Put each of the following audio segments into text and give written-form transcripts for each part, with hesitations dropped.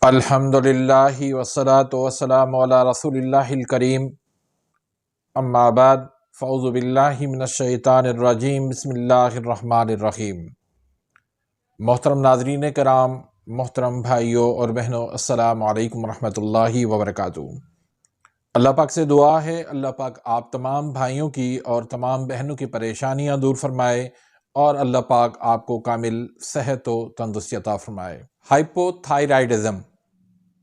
الحمدللہ والصلاۃ والسلام علی رسول اللہ الکریم، اما بعد فاعوذ باللہ من الشیطان الرجیم، بسم اللہ الرحمن الرحیم۔ محترم ناظرین کرام، محترم بھائیوں اور بہنوں، السلام علیکم ورحمۃ اللہ وبرکاتہ۔ اللہ پاک سے دعا ہے اللہ پاک آپ تمام بھائیوں کی اور تمام بہنوں کی پریشانیاں دور فرمائے اور اللہ پاک آپ کو کامل صحت و تندرستی عطا فرمائے۔ ہائپو تھائرائڈزم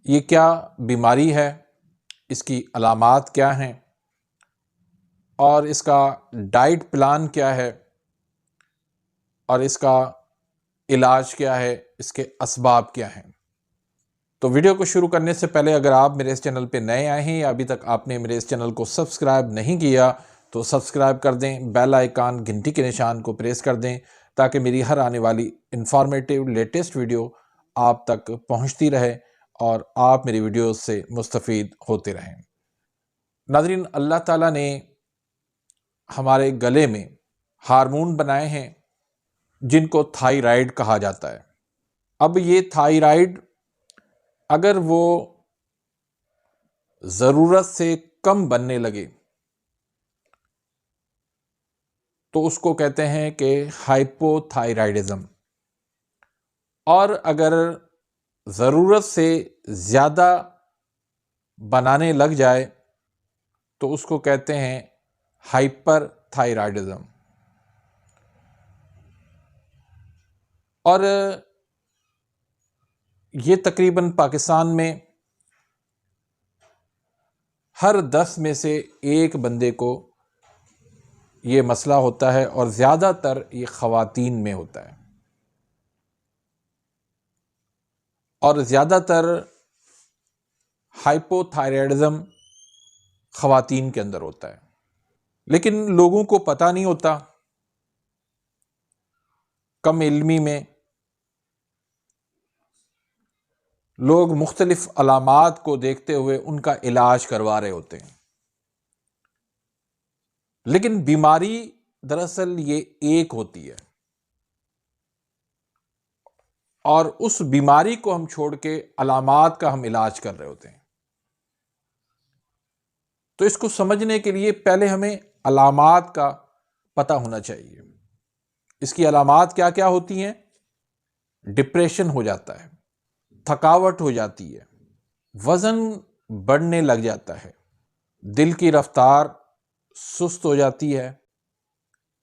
یہ کیا بیماری ہے، اس کی علامات کیا ہیں اور اس کا ڈائٹ پلان کیا ہے اور اس کا علاج کیا ہے، اس کے اسباب کیا ہیں؟ تو ویڈیو کو شروع کرنے سے پہلے اگر آپ میرے اس چینل پہ نئے آئے ہیں یا ابھی تک آپ نے میرے اس چینل کو سبسکرائب نہیں کیا تو سبسکرائب کر دیں، بیل آئیکن گھنٹی کے نشان کو پریس کر دیں تاکہ میری ہر آنے والی انفارمیٹیو لیٹسٹ ویڈیو آپ تک پہنچتی رہے اور آپ میری ویڈیوز سے مستفید ہوتے رہیں۔ ناظرین، اللہ تعالیٰ نے ہمارے گلے میں ہارمون بنائے ہیں جن کو تھائرائیڈ کہا جاتا ہے۔ اب یہ تھائرائیڈ اگر وہ ضرورت سے کم بننے لگے تو اس کو کہتے ہیں کہ ہائپو تھائرائڈزم، اور اگر ضرورت سے زیادہ بنانے لگ جائے تو اس کو کہتے ہیں ہائپر تھائرائڈزم۔ اور یہ تقریباً پاکستان میں ہر 10 میں سے ایک بندے کو یہ مسئلہ ہوتا ہے اور زیادہ تر یہ خواتین میں ہوتا ہے، اور زیادہ تر ہائپو تھائرائڈزم خواتین کے اندر ہوتا ہے، لیکن لوگوں کو پتہ نہیں ہوتا۔ کم علمی میں لوگ مختلف علامات کو دیکھتے ہوئے ان کا علاج کروا رہے ہوتے ہیں، لیکن بیماری دراصل یہ ایک ہوتی ہے، اور اس بیماری کو ہم چھوڑ کے علامات کا ہم علاج کر رہے ہوتے ہیں۔ تو اس کو سمجھنے کے لیے پہلے ہمیں علامات کا پتہ ہونا چاہیے۔ اس کی علامات کیا کیا ہوتی ہیں؟ ڈپریشن ہو جاتا ہے، تھکاوٹ ہو جاتی ہے، وزن بڑھنے لگ جاتا ہے، دل کی رفتار سست ہو جاتی ہے،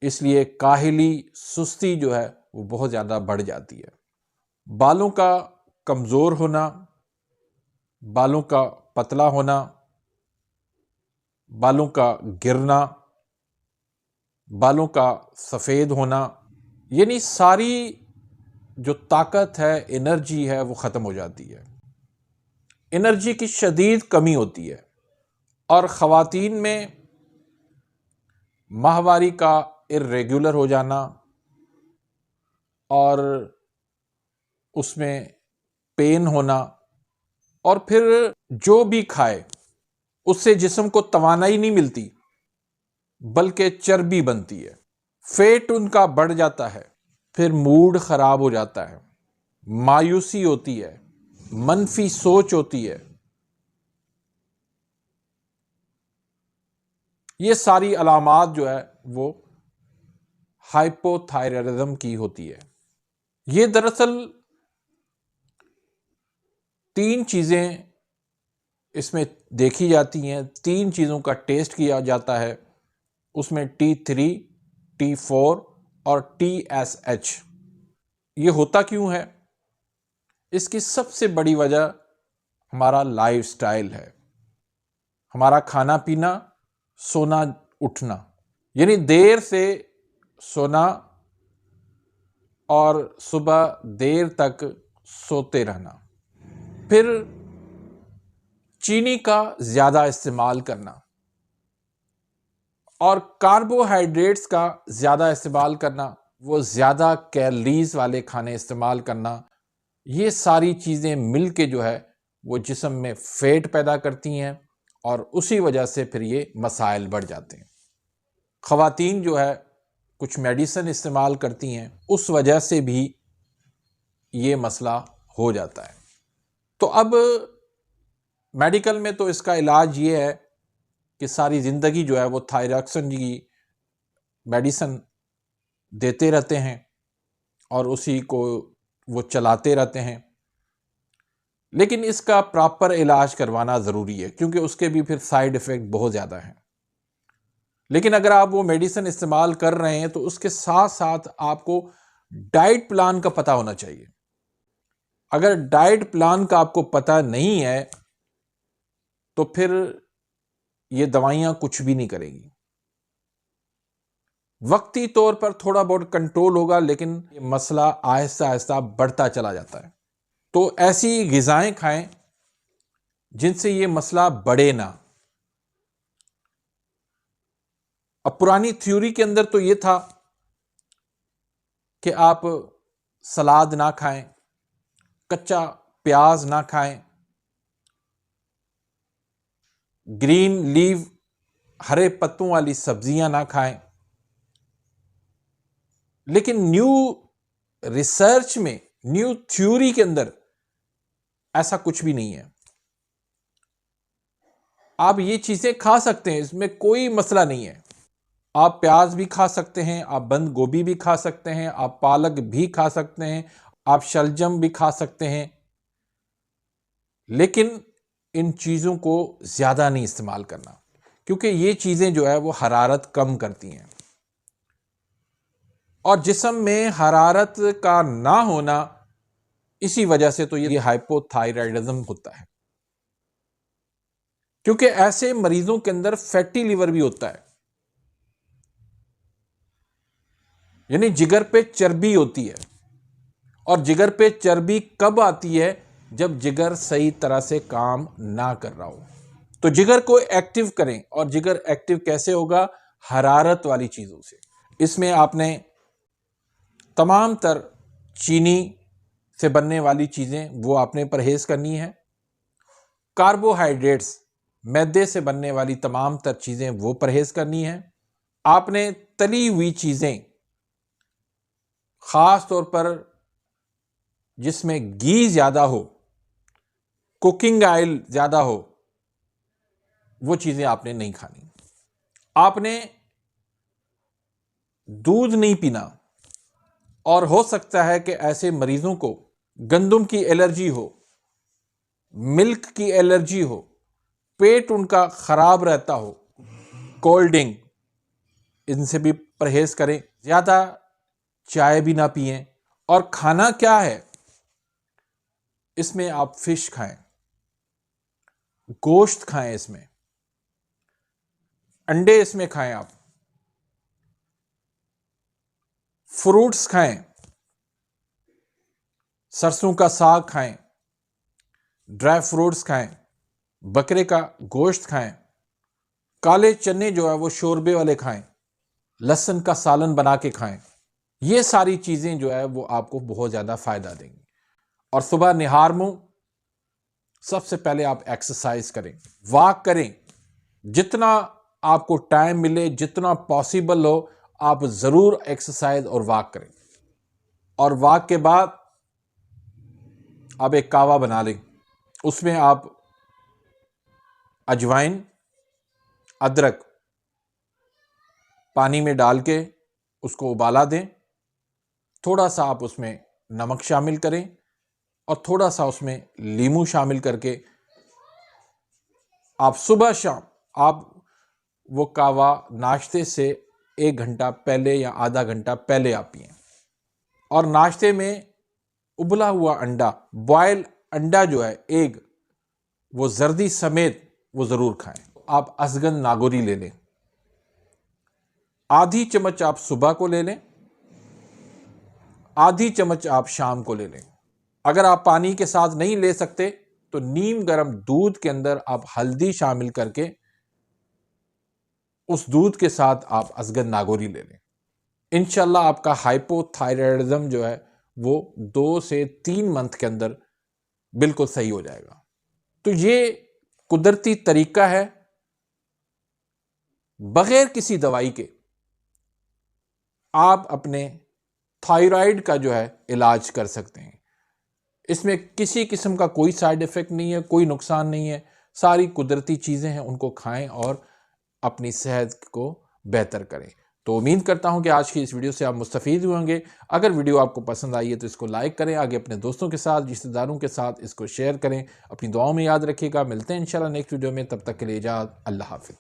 اس لیے کاہلی سستی جو ہے وہ بہت زیادہ بڑھ جاتی ہے، بالوں کا کمزور ہونا، بالوں کا پتلا ہونا، بالوں کا گرنا، بالوں کا سفید ہونا، یعنی ساری جو طاقت ہے، انرجی ہے، وہ ختم ہو جاتی ہے، انرجی کی شدید کمی ہوتی ہے۔ اور خواتین میں ماہواری کا irregular ہو جانا، اور اس میں پین ہونا، اور پھر جو بھی کھائے اس سے جسم کو توانائی نہیں ملتی بلکہ چربی بنتی ہے، فیٹ ان کا بڑھ جاتا ہے، پھر موڈ خراب ہو جاتا ہے، مایوسی ہوتی ہے، منفی سوچ ہوتی ہے۔ یہ ساری علامات جو ہے وہ ہائپو تھائرائڈزم کی ہوتی ہے۔ یہ دراصل 3 چیزیں اس میں دیکھی جاتی ہیں، 3 چیزوں کا ٹیسٹ کیا جاتا ہے، اس میں T3، T4 اور TSH۔ یہ ہوتا کیوں ہے؟ اس کی سب سے بڑی وجہ ہمارا لائف سٹائل ہے، ہمارا کھانا پینا، سونا اٹھنا، یعنی دیر سے سونا اور صبح دیر تک سوتے رہنا، پھر چینی کا زیادہ استعمال کرنا اور کاربوہائیڈریٹس کا زیادہ استعمال کرنا، وہ زیادہ کیلریز والے کھانے استعمال کرنا، یہ ساری چیزیں مل کے جو ہے وہ جسم میں فیٹ پیدا کرتی ہیں اور اسی وجہ سے پھر یہ مسائل بڑھ جاتے ہیں۔ خواتین جو ہے کچھ میڈیسن استعمال کرتی ہیں، اس وجہ سے بھی یہ مسئلہ ہو جاتا ہے۔ تو اب میڈیکل میں تو اس کا علاج یہ ہے کہ ساری زندگی جو ہے وہ تھائراکسن کی میڈیسن دیتے رہتے ہیں اور اسی کو وہ چلاتے رہتے ہیں، لیکن اس کا پراپر علاج کروانا ضروری ہے کیونکہ اس کے بھی پھر سائیڈ ایفیکٹ بہت زیادہ ہیں۔ لیکن اگر آپ وہ میڈیسن استعمال کر رہے ہیں تو اس کے ساتھ ساتھ آپ کو ڈائٹ پلان کا پتہ ہونا چاہیے۔ اگر ڈائٹ پلان کا آپ کو پتہ نہیں ہے تو پھر یہ دوائیاں کچھ بھی نہیں کریں گی۔ وقتی طور پر تھوڑا بہت کنٹرول ہوگا لیکن یہ مسئلہ آہستہ آہستہ بڑھتا چلا جاتا ہے۔ تو ایسی غذائیں کھائیں جن سے یہ مسئلہ بڑھے نہ۔ اب پرانی تھیوری کے اندر تو یہ تھا کہ آپ سلاد نہ کھائیں، کچا پیاز نہ کھائیں، گرین لیو ہرے پتوں والی سبزیاں نہ کھائیں، لیکن نیو ریسرچ میں، نیو تھیوری کے اندر ایسا کچھ بھی نہیں ہے۔ آپ یہ چیزیں کھا سکتے ہیں، اس میں کوئی مسئلہ نہیں ہے۔ آپ پیاز بھی کھا سکتے ہیں، آپ بند گوبھی بھی کھا سکتے ہیں، آپ پالک بھی کھا سکتے ہیں، آپ شلجم بھی کھا سکتے ہیں، لیکن ان چیزوں کو زیادہ نہیں استعمال کرنا کیونکہ یہ چیزیں جو ہے وہ حرارت کم کرتی ہیں، اور جسم میں حرارت کا نہ ہونا اسی وجہ سے تو یہ ہائپو تھائرائیڈزم ہوتا ہے، کیونکہ ایسے مریضوں کے اندر فیٹی لیور بھی ہوتا ہے، یعنی جگر پہ چربی ہوتی ہے، اور جگر پہ چربی کب آتی ہے؟ جب جگر صحیح طرح سے کام نہ کر رہا ہو۔ تو جگر کو ایکٹیو کریں، اور جگر ایکٹیو کیسے ہوگا؟ حرارت والی چیزوں سے۔ اس میں آپ نے تمام تر چینی سے بننے والی چیزیں وہ آپ نے پرہیز کرنی ہے، کاربوہائیڈریٹس میدے سے بننے والی تمام تر چیزیں وہ پرہیز کرنی ہیں۔ آپ نے تلی ہوئی چیزیں، خاص طور پر جس میں گھی زیادہ ہو، کوکنگ آئل زیادہ ہو، وہ چیزیں آپ نے نہیں کھانی۔ آپ نے دودھ نہیں پینا، اور ہو سکتا ہے کہ ایسے مریضوں کو گندم کی الرجی ہو، ملک کی الرجی ہو، پیٹ ان کا خراب رہتا ہو، کولڈ ڈرنک ان سے بھی پرہیز کریں، زیادہ چائے بھی نہ پئیں۔ اور کھانا کیا ہے؟ اس میں آپ فش کھائیں، گوشت کھائیں، اس میں انڈے اس میں کھائیں، آپ فروٹس کھائیں، سرسوں کا ساگ کھائیں، ڈرائی فروٹس کھائیں، بکرے کا گوشت کھائیں، کالے چنے جو ہے وہ شوربے والے کھائیں، لہسن کا سالن بنا کے کھائیں۔ یہ ساری چیزیں جو ہے وہ آپ کو بہت زیادہ فائدہ دیں گی۔ اور صبح نہار منہ سب سے پہلے آپ ایکسرسائز کریں، واک کریں، جتنا آپ کو ٹائم ملے، جتنا پاسبل ہو آپ ضرور ایکسرسائز اور واک کریں۔ اور واک کے بعد آپ ایک کہوہ بنا لیں، اس میں آپ اجوائن، ادرک پانی میں ڈال کے اس کو ابالا دیں، تھوڑا سا آپ اس میں نمک شامل کریں، اور تھوڑا سا اس میں لیموں شامل کر کے آپ صبح شام آپ وہ کہوہ ناشتے سے 1 گھنٹہ پہلے یا آدھا گھنٹہ پہلے آپ پئیں۔ اور ناشتے میں ابلا ہوا انڈا، بوائل انڈا جو ہے ایگ، وہ زردی سمیت وہ ضرور کھائیں۔ آپ اشگند ناگوری لے لیں، آدھی چمچ آپ صبح کو لے لیں، آدھی چمچ آپ شام کو لے لیں۔ اگر آپ پانی کے ساتھ نہیں لے سکتے تو نیم گرم دودھ کے اندر آپ ہلدی شامل کر کے اس دودھ کے ساتھ آپ اشگند ناگوری لے لیں۔ انشاءاللہ آپ کا ہائپو تھائرائیڈزم جو ہے وہ 2 سے 3 منتھ کے اندر بالکل صحیح ہو جائے گا۔ تو یہ قدرتی طریقہ ہے، بغیر کسی دوائی کے آپ اپنے تھائرائیڈ کا جو ہے علاج کر سکتے ہیں۔ اس میں کسی قسم کا کوئی سائیڈ ایفیکٹ نہیں ہے، کوئی نقصان نہیں ہے، ساری قدرتی چیزیں ہیں، ان کو کھائیں اور اپنی صحت کو بہتر کریں۔ تو امید کرتا ہوں کہ آج کی اس ویڈیو سے آپ مستفید ہوئیں گے۔ اگر ویڈیو آپ کو پسند آئی ہے تو اس کو لائک کریں، آگے اپنے دوستوں کے ساتھ، رشتہ داروں کے ساتھ اس کو شیئر کریں، اپنی دعاؤں میں یاد رکھیے گا۔ ملتے ہیں انشاءاللہ نیکسٹ ویڈیو میں، تب تک کے لیے اجازت، اللہ حافظ۔